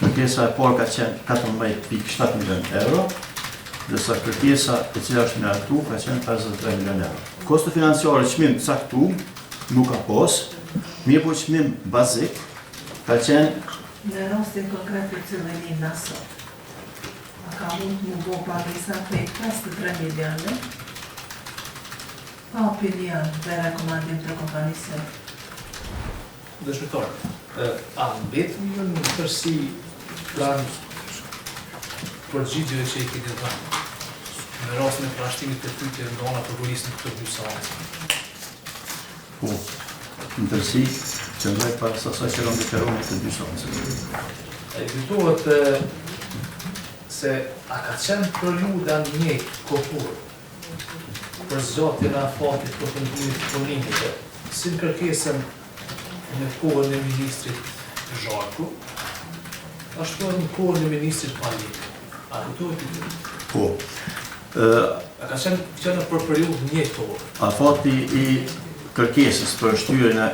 Kërkesa e parë ka qenë 14.7 milion euro, ndërsa kërkesa e cila është miratu ka qenë 53 milion euro. Kosto financiare çmim caktu nuk ka pas, mirë po çmim bazik ka qenë në rastin konkret të cëllëni nësot. Ka mund më bo pagesa për 53 milione, pa opinion dhe rekomandim të kompanisë. Dëshmitar, a mbetën në tërsi plan përgjigjeve që i keni dhënë në rastin e trashtimit të pyetje ndona prokurisë në këto 2 seanca? Po, në tërsi, qëndroj pas asaj që kam deklaruar në të 2 seanca. E kujtohet se a ka qenë periudha njëjtë kohore për zgjatjen e afatit për fundimit të punimeve, si në kërkesën në kohën e ministrit Zharku, ashtu edhe në kohën e ministrit Palik. A kujtohet ti? Po. A ka qenë për periudhë njëjtë kohore? Afati i kërkesës për shtyrjen e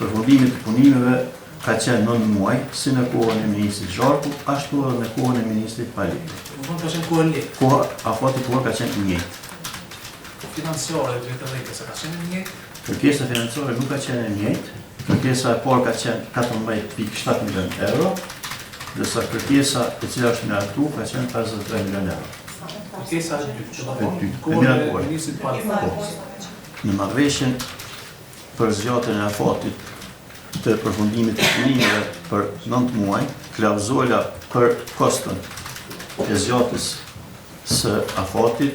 përfundimit të punimeve ka qenë 9 muaj, si në kohën e ministrit Zharku, ashtu edhe në kohën e ministrit Palik. Ka qenë kohën njëjtë. Afati kohë ka qenë njëjtë. Financiare dhe të dhejtë, ka qenë njëjtë? Kërkesa financiare nuk ka qenë njëjtë. Kërkesa e parë ka qenë 14.7 milion euro, ndërsa kërkesa e cila është miratu ka qenë 53 milion euro. Kërkesa e dytë, kohën e ministrit Palik. Në marrëveshjen për zgjatjen e afatit të përfundimit të punimeve për 9 muaj, klauzola për koston e zgjatjes së afatit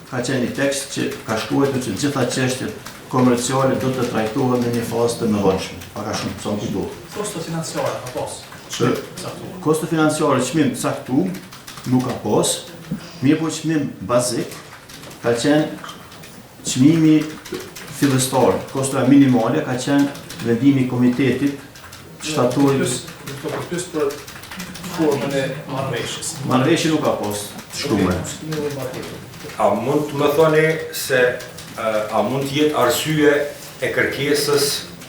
ka qenë një tekst që ka shkruar që gjitha çështjet komerciale do të trajtohen në një fazë të mëdhenshme. Pak a shumë sa më duhet. Kosto financiare ka pas. Kosto financiare çmim caktu nuk ka pas, mirë po çmim bazik ka qenë çmimi fillestar, kostoja minimale ka qenë vendimi i komitetit shtatorit. Kërkes për formën e marrëveshjes. Marrëveshje nuk ka pas shkruar. A mund të më thoni se a mund të jetë arsye e kërkesës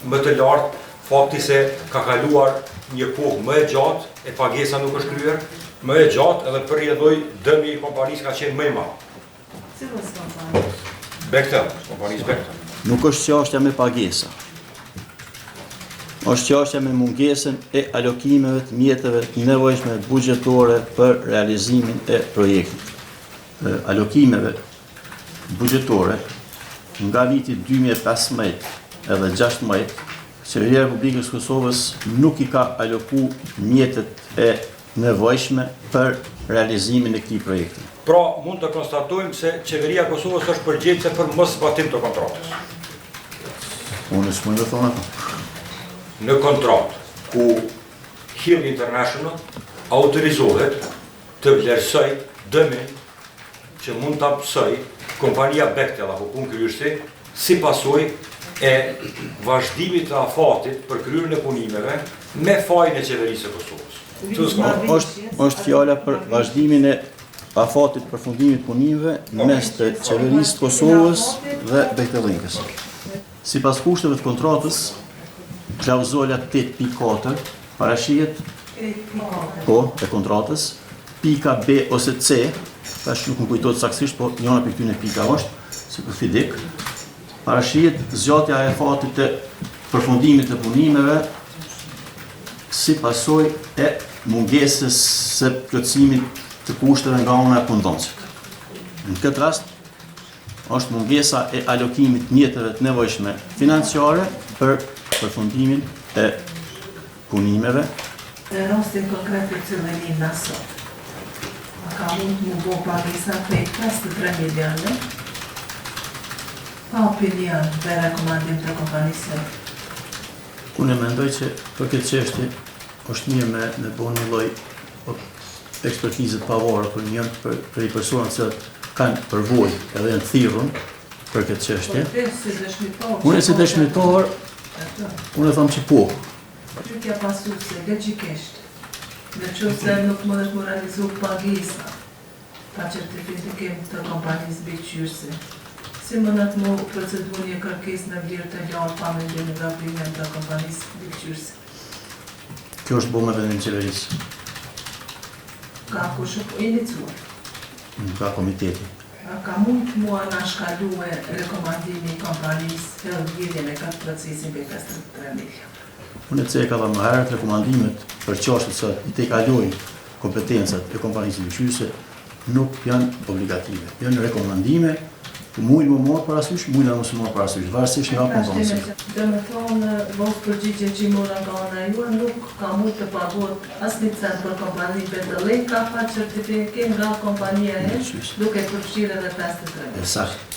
më të lartë fakti se ka kaluar një kohë më e gjatë e pagesa nuk është kryer, më e gjatë edhe përrjedhoi dëmi i kompanisë ka qenë më i madh. Cilës kompani? Bechtel, kompanisë Bechtel. Nuk është çështja me pagesa. Është çështja me mungesën e alokimeve të mjeteve të nevojshme buxhetore për realizimin e projektit. Alokimeve buxhetore nga viti 2015 edhe 2016, Qeveria e Republikës së Kosovës nuk i ka aloku mjetet e nevojshme për realizimin e këtij projekti. Pra, mund të konstatojmë se Qeveria e Kosovës është përgjegjëse për moszbatim të kontratës. Unë s'mund të them atë. Në kontratë ku Hill International autorizohet të vlerësoj dëmin që mund të apsoj kompania Bechtel apo punë kryerësi si pasojë e vazhdimit të afatit për kryerjen e punimeve me fajin e Qeverisë së Kosovës. Është fjala për vazhdimin e afatit për përfundimit punimeve mes të Qeverisë së Kosovës dhe Bechtelinkës. Sipas kushteve të kontratës, klauzola 8.4 parashihet e kontratës, pika B ose C, tash nuk më kujtohet saktësisht, po njëra prej këtyre pika është, si për fidik, parashihet zgjatja e afatit të përfundimit të punimeve si pasojë e mungesës së plotësimit të kushteve nga ana e punëdhënësit. Në këtë rast, është mungesa e alokimit mjeteve të nevojshme financiare për përfundimin e punimeve. Në rastin konkret të cëllëni nësot, ka mund më bo pagesa për 53 milione, pa opinion dhe rekomandim të kompanisë. Unë mendoj që për këtë çështje është mirë me bënë një lloj ekspertizë pavore për një për i personat që kanë përvojë edhe në thirrun për këtë çështje. Unë si dëshmitar, unë them që po. Pyetja pasuese, logjikisht, në qoftë se nuk mundet të realizu pagesa pa certifikim të kompanisë biqyrëse, si mundet më procedu një kërkesë në vlerë të lartë pa mendim nga opinion të kompanisë biqyrëse? Kjo është bo me vendim qeverisë, Ka kush inicuar. nuk ka komiteti. Ka mund mua na shkalue rekomandimi i kompanisë për lidhjen e këtë procesin për 53 milionë. Unë e ceka dhe më herët rekomandimet për qashtet se i te kalojnë kompetencat e kompanisë liqyse nuk janë obligative. Janë rekomandime që mujnë më morë parasysh, mujnë mos morë parasysh, varësisht nga kompanisi. Dhe me thonë, vos përgjigje që i mora nga ona juaj nuk ka mund të paguat asnjë cent për kompaninë Betëllin, ka pa certifikim nga kompania e duke përfshirë edhe 53. Saktë.